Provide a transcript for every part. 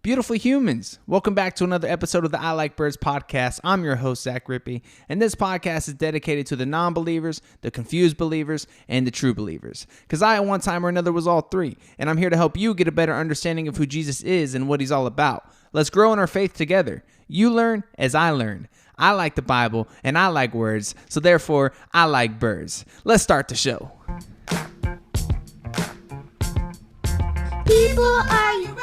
Beautiful humans, welcome back to another episode of the I Like Birds podcast. I'm your host, Zach Rippey, and this podcast is dedicated to the non-believers, the confused believers, and the true believers. Because I, at one time or another, was all three, and I'm here to help you get a better understanding of who Jesus is and what he's all about. Let's grow in our faith together. You learn as I learn. I like the Bible, and I like words, so therefore, I like birds. Let's start the show. People, are you ready?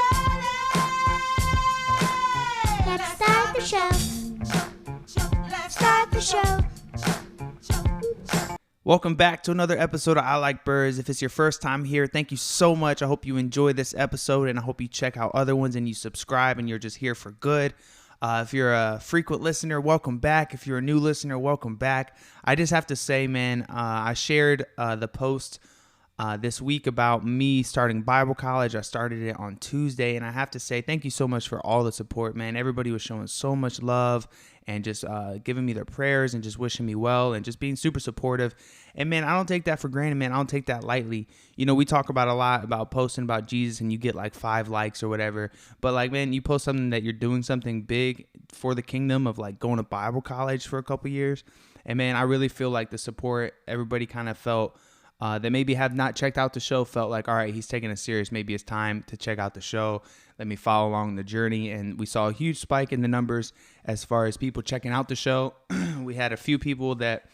Let's start the show. Let's start the show. Welcome back to another episode of I Like Birds. If it's your first time here, thank you so much. I hope you enjoy this episode, and I hope you check out other ones and you subscribe and you're just here for good. If you're a frequent listener, welcome back. If you're a new listener, welcome back. I just have to say, man, I shared the post this week about me starting Bible college. I started it on Tuesday, and I have to say thank you so much for all the support, man. Everybody was showing so much love and just giving me their prayers and just wishing me well and just being super supportive. And, man, I don't take that for granted, man. I don't take that lightly. You know, we talk about a lot about posting about Jesus and you get like 5 likes or whatever. But, like, man, you post something that you're doing something big for the kingdom of, like, going to Bible college for a couple years. And, man, I really feel like the support everybody kind of felt that maybe have not checked out the show felt like, all right, he's taking it serious. Maybe it's time to check out the show. Let me follow along the journey. And we saw a huge spike in the numbers as far as people checking out the show. We had a few people that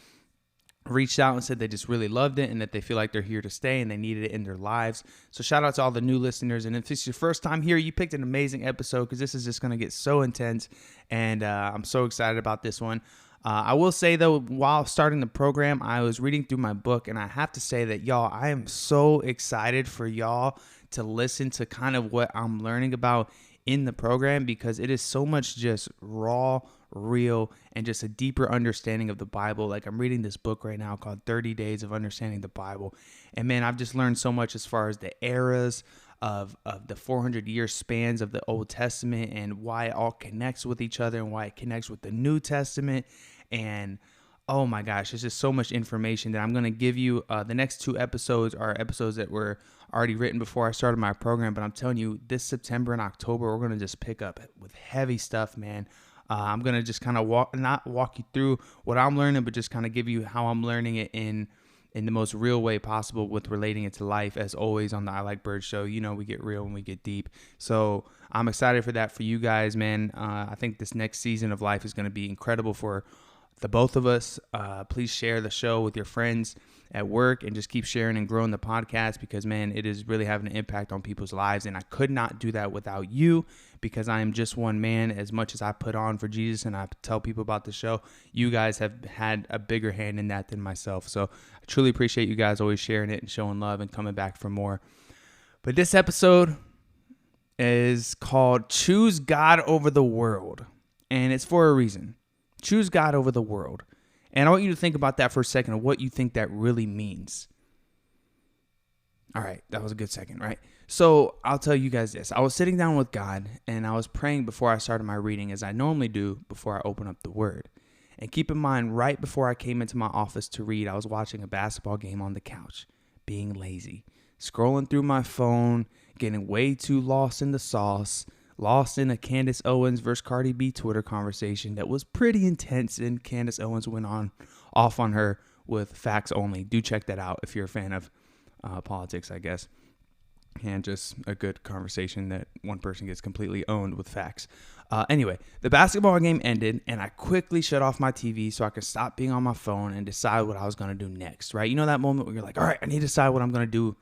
reached out and said they just really loved it and that they feel like they're here to stay and they needed it in their lives. So shout out to all the new listeners. And if it's your first time here, you picked an amazing episode because this is just going to get so intense. And I'm so excited about this one. I will say, though, while starting the program, I was reading through my book, and I have to say that, y'all, I am so excited for y'all to listen to kind of what I'm learning about in the program because it is so much just raw, real, and just a deeper understanding of the Bible. Like, I'm reading this book right now called 30 Days of Understanding the Bible, and, man, I've just learned so much as far as the eras of the 400-year spans of the Old Testament and why it all connects with each other and why it connects with the New Testament. And oh my gosh, there's just so much information that I'm going to give you. The next 2 episodes are episodes that were already written before I started my program. But I'm telling you, this September and October, we're going to just pick up with heavy stuff, man. I'm going to just kind of not walk you through what I'm learning, but just kind of give you how I'm learning it in the most real way possible with relating it to life. As always on the I Like Birds show, you know, we get real and we get deep. So I'm excited for that for you guys, man. I think this next season of life is going to be incredible for the both of us. Please share the show with your friends at work and just keep sharing and growing the podcast because, man, it is really having an impact on people's lives. And I could not do that without you because I am just one man. As much as I put on for Jesus and I tell people about the show, you guys have had a bigger hand in that than myself. So I truly appreciate you guys always sharing it and showing love and coming back for more. But this episode is called Choose God Over the World. And it's for a reason. Choose God over the world. And I want you to think about that for a second of what you think that really means. All right, that was a good second, right? So I'll tell you guys this. I was sitting down with God and I was praying before I started my reading as I normally do before I open up the Word. And keep in mind, right before I came into my office to read, I was watching a basketball game on the couch, being lazy, scrolling through my phone, getting way too lost in the sauce, lost in a Candace Owens versus Cardi B Twitter conversation that was pretty intense, and Candace Owens went off on her with facts only. Do check that out if you're a fan of politics, I guess. And just a good conversation that one person gets completely owned with facts. Anyway, the basketball game ended, and I quickly shut off my TV so I could stop being on my phone and decide what I was going to do next, right? You know that moment where you're like, all right, I need to decide what I'm going to do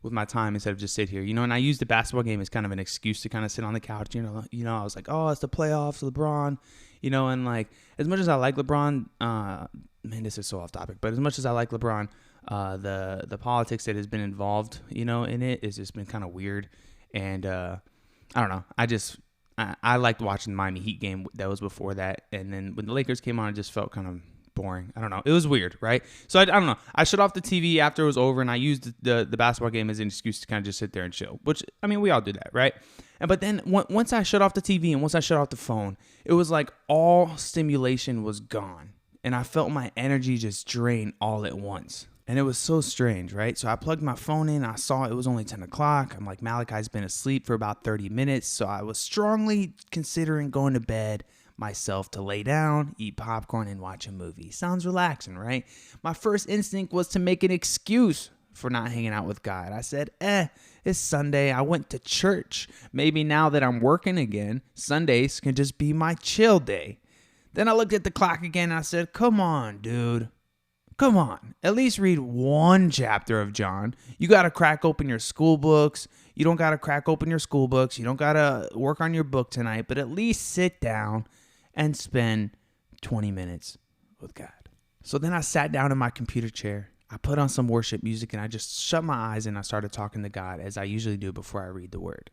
with my time instead of just sit here, you know. And I used the basketball game as kind of an excuse to kind of sit on the couch, you know. I was like, oh, it's the playoffs, LeBron, you know. And like, as much as I like LeBron, man, this is so off topic, but as much as I like LeBron, the politics that has been involved, you know, in it has just been kind of weird. And I don't know, I liked watching the Miami Heat game that was before that, and then when the Lakers came on, it just felt kind of boring. I don't know. It was weird, right? So I don't know. I shut off the TV after it was over, and I used the basketball game as an excuse to kind of just sit there and chill, which, I mean, we all do that, right? But then once I shut off the TV and once I shut off the phone, it was like all stimulation was gone, and I felt my energy just drain all at once. And it was so strange, right? So I plugged my phone in. I saw it was only 10 o'clock. I'm like, Malachi's been asleep for about 30 minutes. So I was strongly considering going to bed myself to lay down, eat popcorn, and watch a movie. Sounds relaxing, right? My first instinct was to make an excuse for not hanging out with God. I said, it's Sunday. I went to church. Maybe now that I'm working again, Sundays can just be my chill day. Then I looked at the clock again and I said, come on, dude. Come on. At least read one chapter of John. You got to crack open your school books. You don't got to crack open your school books. You don't got to work on your book tonight, but at least sit down and spend 20 minutes with God. So then I sat down in my computer chair. I put on some worship music and I just shut my eyes and I started talking to God as I usually do before I read the word.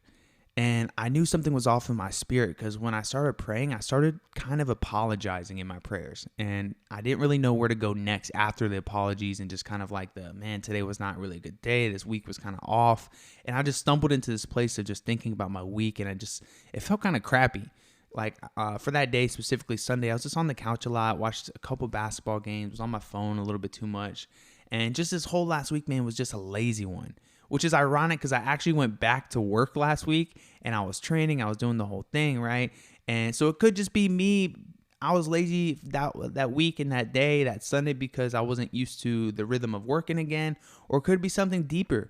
And I knew something was off in my spirit because when I started praying, I started kind of apologizing in my prayers. And I didn't really know where to go next after the apologies and just kind of like today was not really a good day. This week was kind of off. And I just stumbled into this place of just thinking about my week and it felt kind of crappy. Like for that day, specifically Sunday, I was just on the couch a lot, watched a couple basketball games, was on my phone a little bit too much. And just this whole last week, man, was just a lazy one. Which is ironic because I actually went back to work last week and I was training. I was doing the whole thing, right? And so it could just be me. I was lazy that week and that day, that Sunday, because I wasn't used to the rhythm of working again. Or it could be something deeper.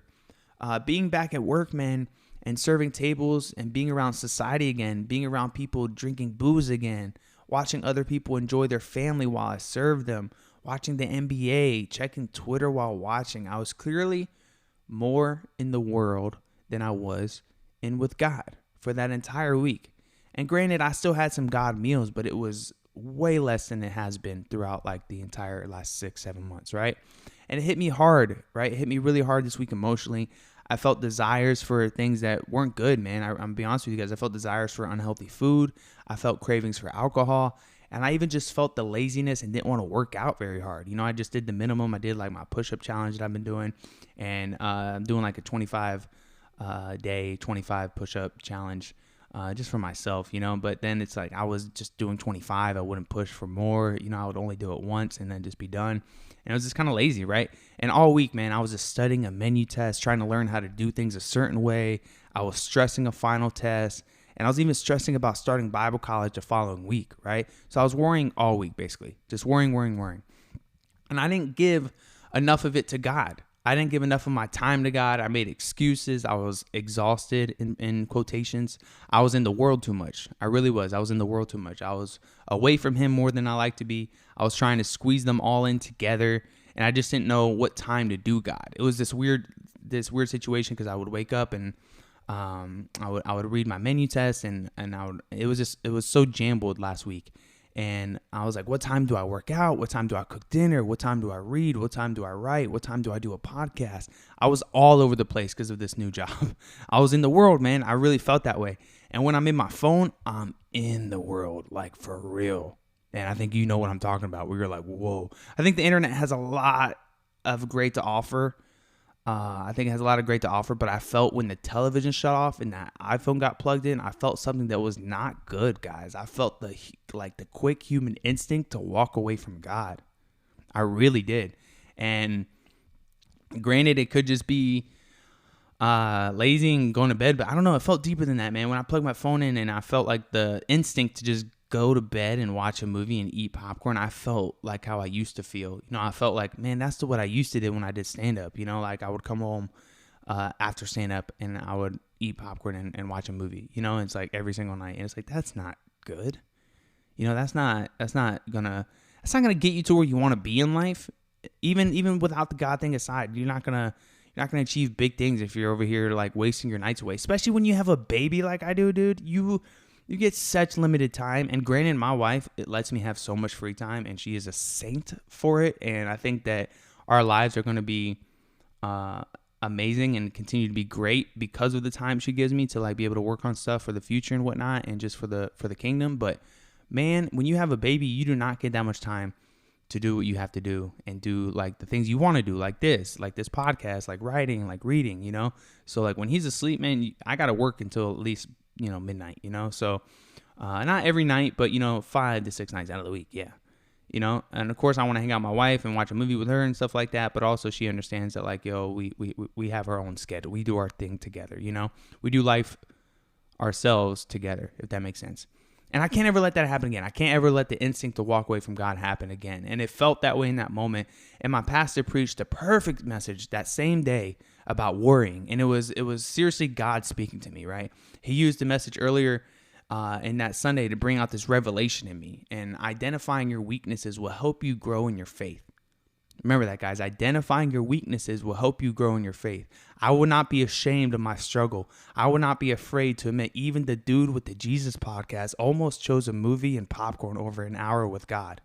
Being back at work, man, and serving tables and being around society again, being around people drinking booze again, watching other people enjoy their family while I served them, watching the NBA, checking Twitter while watching. I was clearly more in the world than I was in with God for that entire week. And granted, I still had some God meals, but it was way less than it has been throughout like the entire last 6-7 months, right? And it hit me hard, right? It hit me really hard this week emotionally. I felt desires for things that weren't good, man. I'm gonna be honest with you guys. I felt desires for unhealthy food. I felt cravings for alcohol. And I even just felt the laziness and didn't want to work out very hard. You know, I just did the minimum. I did like my push-up challenge that I've been doing. And I'm doing like a 25-day, 25 push-up challenge just for myself, you know. But then it's like I was just doing 25. I wouldn't push for more. You know, I would only do it once and then just be done. And I was just kind of lazy, right? And all week, man, I was just studying a menu test, trying to learn how to do things a certain way. I was stressing a final test. And I was even stressing about starting Bible college the following week, right? So I was worrying all week, basically. Just worrying. And I didn't give enough of it to God. I didn't give enough of my time to God. I made excuses. I was exhausted, in quotations. I was in the world too much. I really was. I was in the world too much. I was away from Him more than I like to be. I was trying to squeeze them all in together. And I just didn't know what time to do God. It was this weird situation because I would wake up and I would read my menu test and it was so jumbled last week. And I was like, what time do I work out? What time do I cook dinner? What time do I read? What time do I write? What time do I do a podcast? I was all over the place because of this new job. I was in the world, man. I really felt that way. And when I'm in my phone, I'm in the world, like for real. And I think you know what I'm talking about. Where you're like, whoa. I think the internet has a lot of great to offer. I think it has a lot of great to offer, but I felt when the television shut off and that iPhone got plugged in, I felt something that was not good, guys. I felt the quick human instinct to walk away from God. I really did. And granted, it could just be lazy and going to bed, but I don't know. It felt deeper than that, man. When I plugged my phone in and I felt like the instinct to just go to bed and watch a movie and eat popcorn, I felt like how I used to feel. You know, I felt like, man, that's what I used to do when I did stand-up. You know, like I would come home after stand-up and I would eat popcorn and watch a movie. You know, it's like every single night. And it's like, that's not good. You know, that's not gonna get you to where you want to be in life. Even without the God thing aside, you're not gonna achieve big things if you're over here like wasting your nights away. Especially when you have a baby like I do, dude. You get such limited time. And granted, my wife, it lets me have so much free time, and she is a saint for it. And I think that our lives are going to be amazing and continue to be great because of the time she gives me to like be able to work on stuff for the future and whatnot, and just for the kingdom. But man, when you have a baby, you do not get that much time to do what you have to do and do like the things you want to do, like this podcast, like writing, like reading, you know? So like when he's asleep, man, I got to work until at least, you know, midnight, you know? So not every night, but, you know, 5 to 6 nights out of the week. Yeah. you know? And of course I want to hang out with my wife and watch a movie with her and stuff like that. But also she understands that like, yo, we have our own schedule. We do our thing together, you know? We do life ourselves together, if that makes sense. And I can't ever let that happen again. I can't ever let the instinct to walk away from God happen again. And it felt that way in that moment. And my pastor preached a perfect message that same day about worrying. And it was seriously God speaking to me, right? He used the message earlier in that Sunday to bring out this revelation in me. And identifying your weaknesses will help you grow in your faith. Remember that, guys. Identifying your weaknesses will help you grow in your faith. I will not be ashamed of my struggle. I will not be afraid to admit even the dude with the Jesus podcast almost chose a movie and popcorn over an hour with God.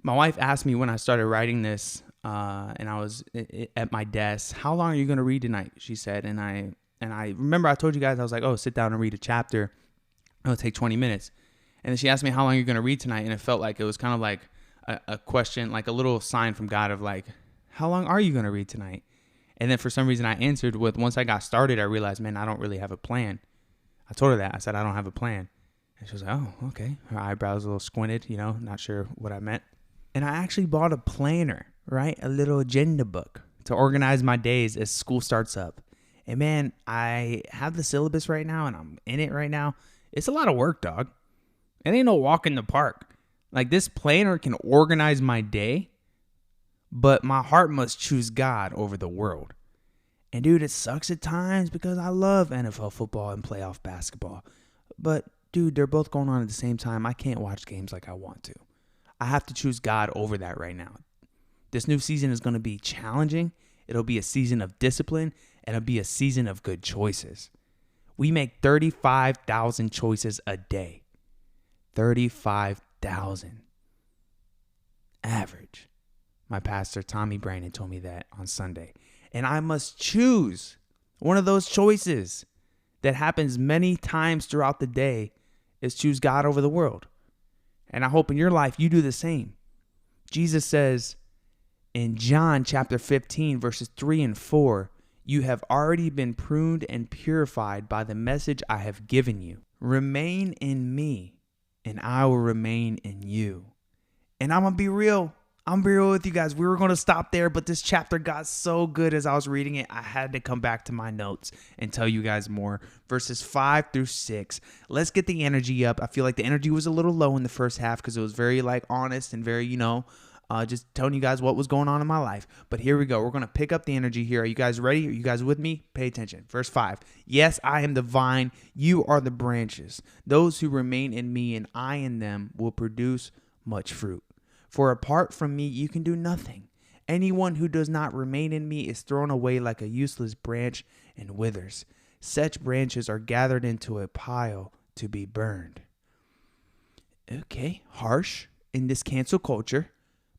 My wife asked me when I started writing this, and I was at my desk, how long are you going to read tonight? She said, and I remember I told you guys, I was like, oh, sit down and read a chapter. It'll take 20 minutes. And then she asked me how long you're going to read tonight, and it felt like it was kind of like a question, like a little sign from God of like, how long are you going to read tonight? And then for some reason I answered with, once I got started, I realized, man, I don't really have a plan. I told her that. I said, I don't have a plan. And she was like, oh, okay. Her eyebrows a little squinted, you know, not sure what I meant. And I actually bought a planner, right? A little agenda book to organize my days as school starts up. And man, I have the syllabus right now and I'm in it right now. It's a lot of work, dog. It ain't no walk in the park. Like, this planner can organize my day, but my heart must choose God over the world. And dude, it sucks at times because I love NFL football and playoff basketball. But dude, they're both going on at the same time. I can't watch games like I want to. I have to choose God over that right now. This new season is going to be challenging. It'll be a season of discipline, and it'll be a season of good choices. We make 35,000 choices a day. 35,000 average. My pastor, Tommy Brandon, told me that on Sunday. And I must choose one of those choices that happens many times throughout the day is choose God over the world. And I hope in your life you do the same. Jesus says in John chapter 15, verses 3 and 4, you have already been pruned and purified by the message I have given you. Remain in me, and I will remain in you. And I'm going to be real. I'm going to be real with you guys. We were going to stop there, but this chapter got so good as I was reading it, I had to come back to my notes and tell you guys more. Verses 5 through 6. Let's get the energy up. I feel like the energy was a little low in the first half because it was very like honest and very, just telling you guys what was going on in my life. But here we go. We're going to pick up the energy here. Are you guys ready? Are you guys with me? Pay attention. Verse 5. Yes, I am the vine. You are the branches. Those who remain in me and I in them will produce much fruit. For apart from me, you can do nothing. Anyone who does not remain in me is thrown away like a useless branch and withers. Such branches are gathered into a pile to be burned. Okay, harsh in this cancel culture,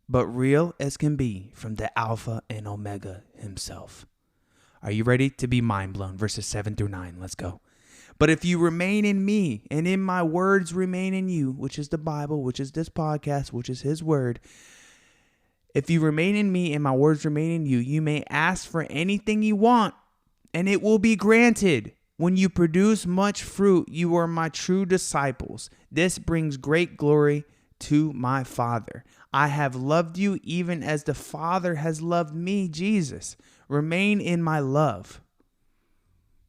but real as can be from the Alpha and Omega himself. Are you ready to be mind blown? Verses 7 through 9. Let's go. But if you remain in me and in my words remain in you, which is the Bible, which is this podcast, which is his word. If you remain in me and my words remain in you, you may ask for anything you want and it will be granted. When you produce much fruit, you are my true disciples. This brings great glory to my Father. I have loved you even as the Father has loved me, Jesus. Remain in my love.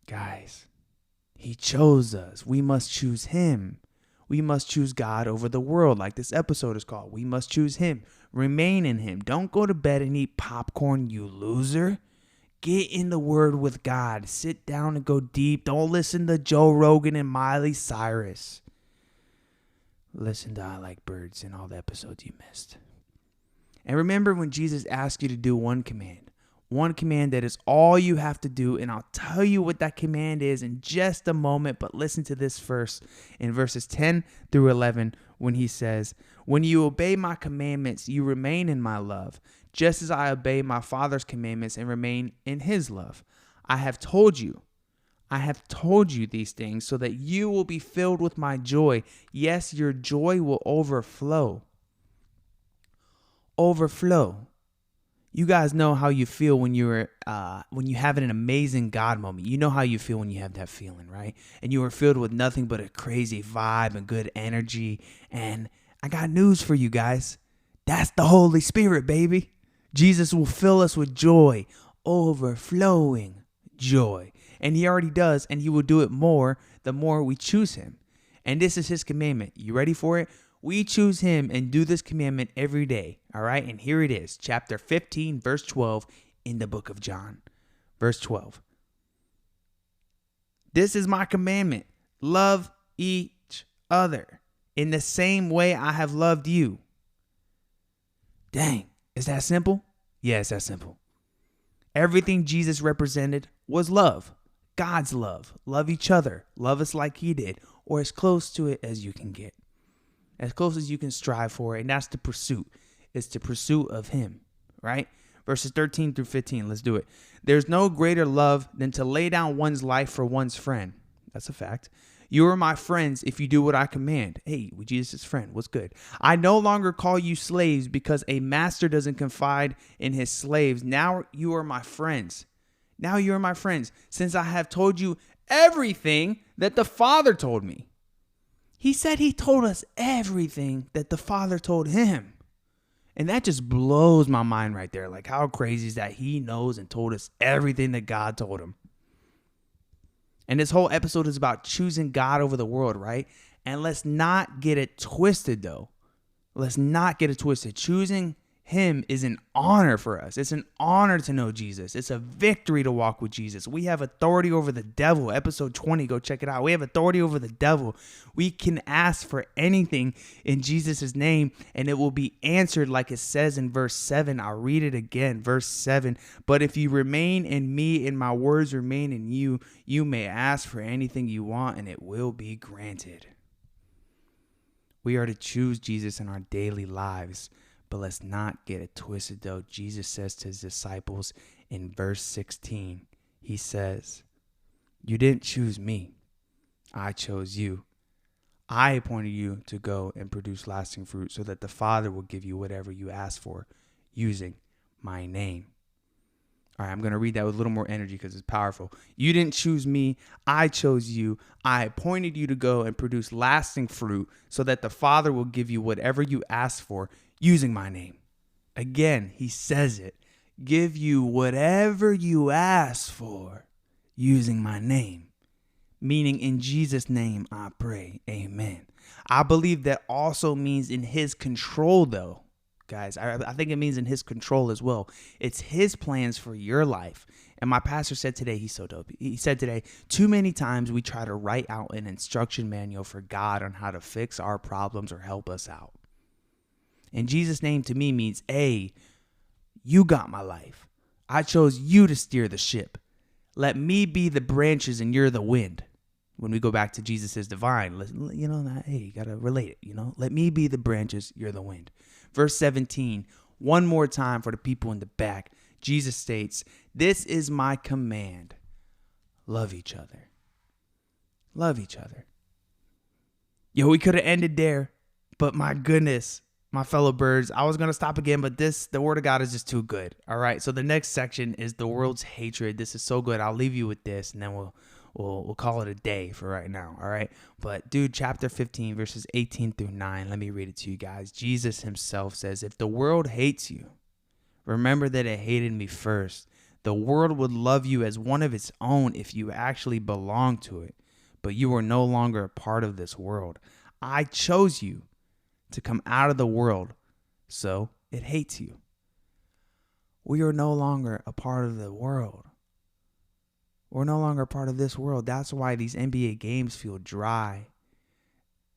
Guys, he chose us. We must choose him. We must choose God over the world, like this episode is called. We must choose him. Remain in him. Don't go to bed and eat popcorn, you loser. Get in the word with God. Sit down and go deep. Don't listen to Joe Rogan and Miley Cyrus. Listen to I Like Birds and all the episodes you missed. And remember when Jesus asked you to do one command that is all you have to do. And I'll tell you what that command is in just a moment. But listen to this first in verses 10 through 11 when he says, when you obey my commandments, you remain in my love, just as I obey my Father's commandments and remain in his love. I have told you these things so that you will be filled with my joy. Yes, your joy will overflow. Overflow. You guys know how you feel when you have an amazing God moment. You know how you feel when you have that feeling, right? And you are filled with nothing but a crazy vibe and good energy. And I got news for you guys. That's the Holy Spirit, baby. Jesus will fill us with joy, overflowing joy. And he already does, and he will do it more the more we choose him. And this is his commandment. You ready for it? We choose him and do this commandment every day. All right, and here it is, chapter 15, verse 12 in the book of John. Verse 12. This is my commandment. Love each other in the same way I have loved you. Dang, is that simple? Yeah, it's that simple. Everything Jesus represented was love. God's love. Love each other. Love us like he did, or as close to it as you can get. As close as you can strive for it, and that's the pursuit. It's the pursuit of him, right? Verses 13 through 15, let's do it. There's no greater love than to lay down one's life for one's friend. That's a fact. You are my friends if you do what I command. Hey, we Jesus' friend. What's good? I no longer call you slaves because a master doesn't confide in his slaves. Now you are my friends. Now you are my friends, since I have told you everything that the Father told me. He said he told us everything that the Father told him. And that just blows my mind right there. Like, how crazy is that he knows and told us everything that God told him? And this whole episode is about choosing God over the world, right? And let's not get it twisted, though. Let's not get it twisted. Choosing him is an honor for us. It's an honor to know Jesus. It's a victory to walk with Jesus. We have authority over the devil. Episode 20, go check it out. We have authority over the devil. We can ask for anything in Jesus' name, and it will be answered like it says in verse 7. I'll read it again, verse 7. But if you remain in me and my words remain in you, you may ask for anything you want, and it will be granted. We are to choose Jesus in our daily lives. But let's not get it twisted, though. Jesus says to his disciples in verse 16, he says, you didn't choose me. I chose you. I appointed you to go and produce lasting fruit so that the Father will give you whatever you ask for using my name. All right, I'm going to read that with a little more energy because it's powerful. You didn't choose me. I chose you. I appointed you to go and produce lasting fruit so that the Father will give you whatever you ask for using my name. Again, he says it. Give you whatever you ask for using my name. Meaning in Jesus' name I pray. Amen. I believe that also means in his control, though. Guys, I think it means in his control as well. It's his plans for your life. And my pastor said today, he's so dope. He said today, too many times we try to write out an instruction manual for God on how to fix our problems or help us out. And Jesus' name to me means, hey, you got my life. I chose you to steer the ship. Let me be the branches and you're the wind. When we go back to Jesus is divine, hey, you got to relate it, Let me be the branches, you're the wind. Verse 17, one more time for the people in the back. Jesus states, this is my command. Love each other. Love each other. Yo, we could have ended there, but my goodness, my fellow birds, I was going to stop again, but the word of God is just too good. All right. So the next section is the world's hatred. This is so good. I'll leave you with this and then we'll call it a day for right now. All right. But dude, chapter 15, verses 18 through 9. Let me read it to you guys. Jesus himself says, if the world hates you, remember that it hated me first. The world would love you as one of its own if you actually belong to it. But you are no longer a part of this world. I chose you to come out of the world, so it hates you. We are no longer a part of the world. We're no longer a part of this world. That's why these NBA games feel dry,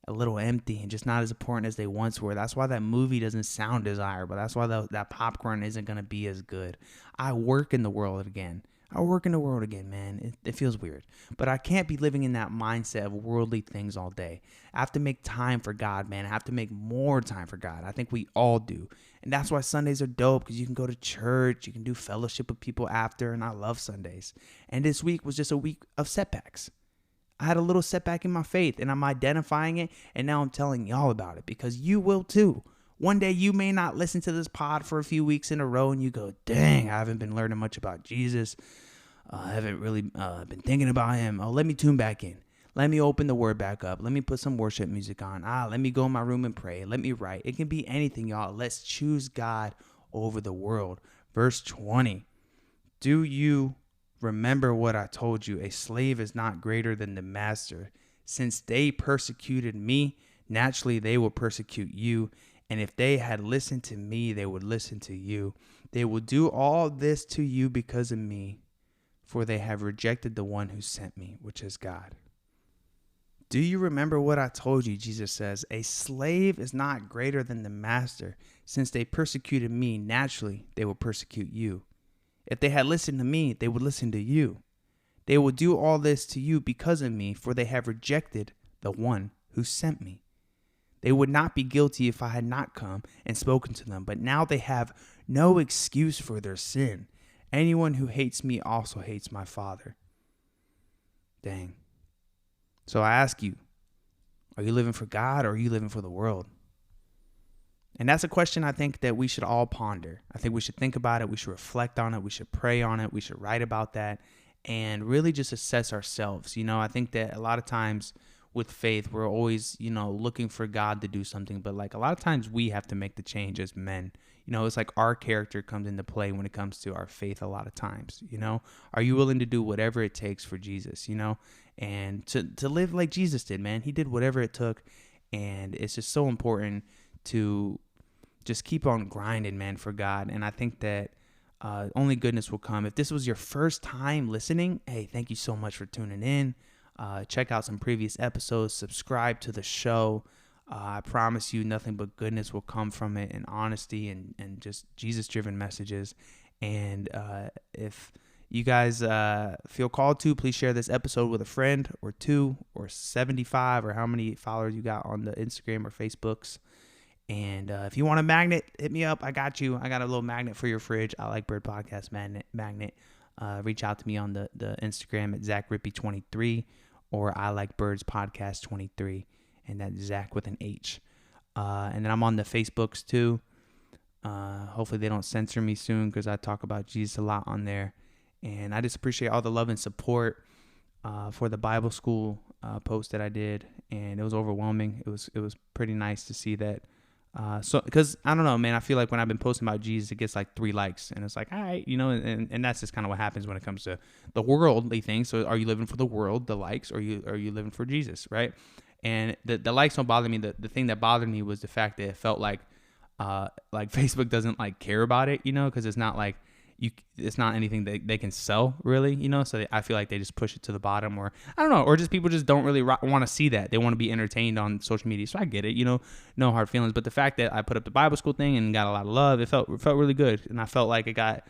a little empty, and just not as important as they once were. That's why that movie doesn't sound desirable. That's why that popcorn isn't going to be as good. I work in the world again. Man. It feels weird. But I can't be living in that mindset of worldly things all day. I have to make time for God, man. I have to make more time for God. I think we all do. And that's why Sundays are dope, because you can go to church. You can do fellowship with people after, and I love Sundays. And this week was just a week of setbacks. I had a little setback in my faith, and I'm identifying it, and now I'm telling y'all about it, because you will too. One day you may not listen to this pod for a few weeks in a row and you go, dang, I haven't been learning much about Jesus. I haven't really been thinking about him. Oh, let me tune back in. Let me open the word back up. Let me put some worship music on. Let me go in my room and pray. Let me write. It can be anything, y'all. Let's choose God over the world. Verse 20. Do you remember what I told you? A slave is not greater than the master. Since they persecuted me, naturally they will persecute you. And if they had listened to me, they would listen to you. They will do all this to you because of me, for they have rejected the one who sent me, which is God. Do you remember what I told you? Jesus says, a slave is not greater than the master. Since they persecuted me, naturally they will persecute you. If they had listened to me, they would listen to you. They will do all this to you because of me, for they have rejected the one who sent me. They would not be guilty if I had not come and spoken to them, but now they have no excuse for their sin. Anyone who hates me also hates my Father. Dang. So I ask you, are you living for God or are you living for the world? And that's a question I think that we should all ponder. I think we should think about it. We should reflect on it. We should pray on it. We should write about that and really just assess ourselves. I think that a lot of times with faith, we're always, looking for God to do something. But like a lot of times we have to make the change as men. It's like our character comes into play when it comes to our faith a lot of times. Are you willing to do whatever it takes for Jesus, and to live like Jesus did, man? He did whatever it took. And it's just so important to just keep on grinding, man, for God. And I think that only goodness will come. If this was your first time listening, hey, thank you so much for tuning in. Check out some previous episodes. Subscribe to the show. I promise you nothing but goodness will come from it, and honesty and just Jesus-driven messages. And if you guys feel called to, please share this episode with a friend or two or 75 or how many followers you got on the Instagram or Facebooks. And if you want a magnet, hit me up. I got you. I got a little magnet for your fridge. I Like Bird Podcast magnet. Reach out to me on the Instagram at ZachRippy23 or I Like Birds Podcast 23. And that's Zach with an H. And then I'm on the Facebooks too. Hopefully they don't censor me soon because I talk about Jesus a lot on there. And I just appreciate all the love and support for the Bible school post that I did. And it was overwhelming. It was pretty nice to see that. So because I don't know, man, I feel like when I've been posting about Jesus, it gets like 3 likes. And it's like, all right, and that's just kind of what happens when it comes to the worldly thing. So are you living for the world, the likes, or are you living for Jesus, right? And the likes don't bother me. The thing that bothered me was the fact that it felt like Facebook doesn't like care about it, because it's not like it's not anything that they can sell really, So I feel like they just push it to the bottom, or I don't know, or just people just don't really want to see that. They want to be entertained on social media. So I get it, no hard feelings. But the fact that I put up the Bible school thing and got a lot of love, it felt really good, and I felt like it got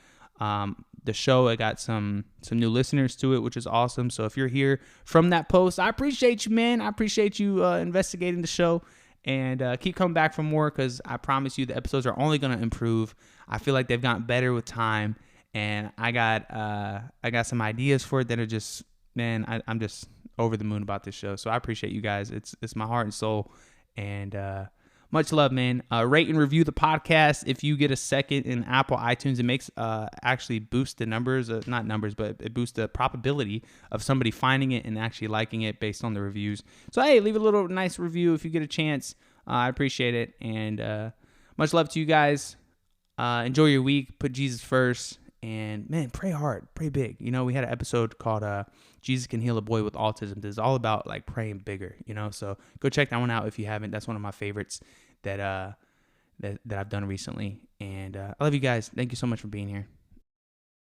the show. It got some new listeners to it, which is awesome. So if you're here from that post, I appreciate you, man. I appreciate you investigating the show. And keep coming back for more, because I promise you the episodes are only going to improve. I feel like they've gotten better with time, and I got some ideas for it that are just, man, I'm just over the moon about this show. So I appreciate you guys. It's my heart and soul, and much love, man. Rate and review the podcast if you get a second in Apple iTunes. It makes actually boost the numbers, not numbers, but it boosts the probability of somebody finding it and actually liking it based on the reviews. So, hey, leave a little nice review if you get a chance. I appreciate it. And much love to you guys. Enjoy your week. Put Jesus first. And, man, pray hard. Pray big. We had an episode called Jesus Can Heal a Boy with Autism. It's all about, like, praying bigger, So go check that one out if you haven't. That's one of my favorites that I've done recently. And I love you guys. Thank you so much for being here.